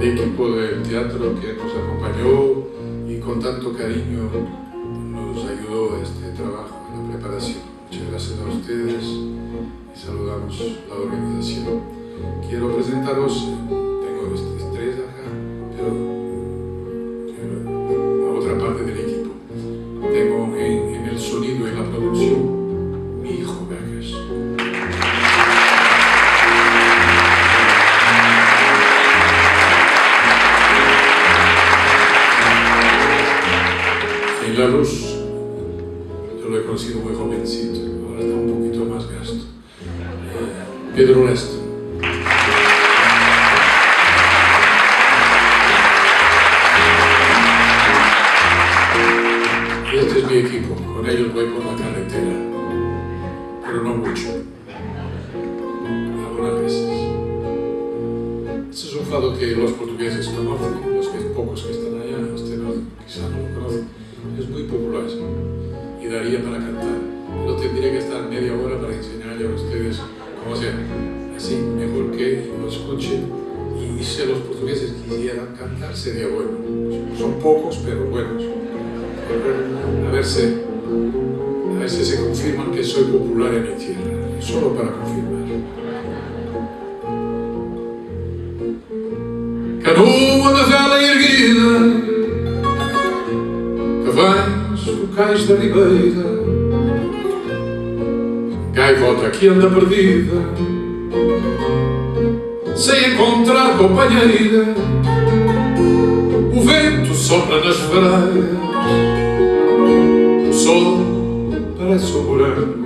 el equipo del teatro que nos acompañó y con tanto cariño nos ayudó a este trabajo, en la preparación. Muchas gracias a ustedes y saludamos la organización. Quiero presentaros, tengo tres acá, pero la otra parte del equipo. Tengo en el sonido y la producción mi hijo Berges. En la luz, yo lo he conocido muy jovencito, ahora está un poquito más gasto. Pedro Lester. Este es mi equipo, con ellos voy por la carretera, pero no mucho, algunas veces. Este es un fado que los portugueses conocen, los pocos que están allá, usted no, quizá no lo conocen, es muy popular y daría para cantar, pero tendría que estar media hora para enseñarle a ustedes cómo se así, mejor que lo escuchen y si los portugueses quisieran cantar sería bueno, son pocos pero buenos. A ver si se confirman que soy popular en mi tierra, solo para confirmar. Canoa da vela erguida, que vens do cais da ribeira, gaivota que anda perdida, sem encontrar companheira, o vento sopra nas vareias, o sol parece um morango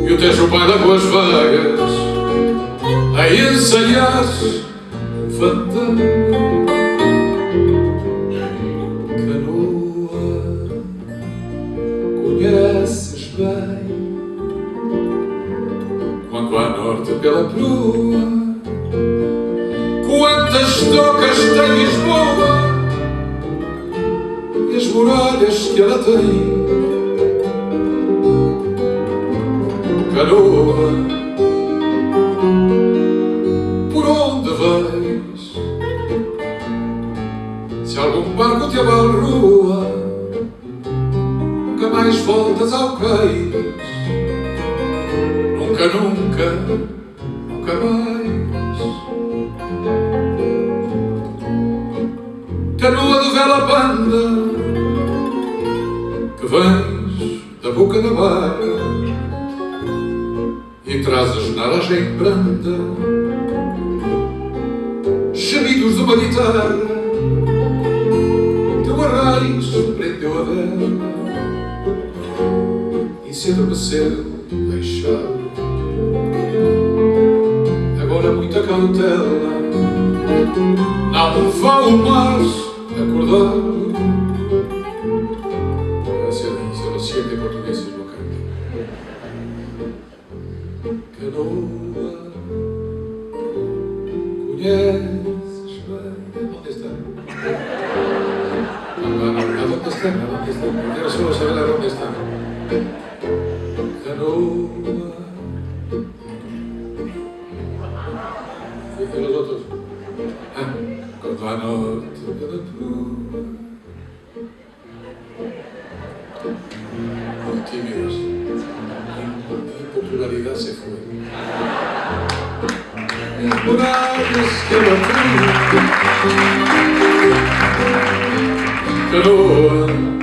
e o tejo baila com as vagas a ensaiar um fandango. Canoa, conheces bem quando há norte pela proa, quantas docas tem Lisboa e as muralhas que ela tem. Canoa, por onde vais? Se algum barco te abalroa, nunca mais voltas ao cais, nunca, nunca, nunca mais. Canoa de vela banda, que vens da boca da barra e trazes na laje branda chamidos de uma guitarra. Teu arraiz prendeu a vela e se adormeceu deixado. Agora muita cautela, não vou mais acordar. Se los 7 portugueses lo cantan. Canoa, conheces bem. ¿Dónde está? ¿A dónde están? ¿A dónde están? Quiero solo saber a dónde están. Canoa. ¿Y los otros? Cuando a norte pela proa. Muy tímidos. Mi popularidad se fue. Las murallas que la canoa.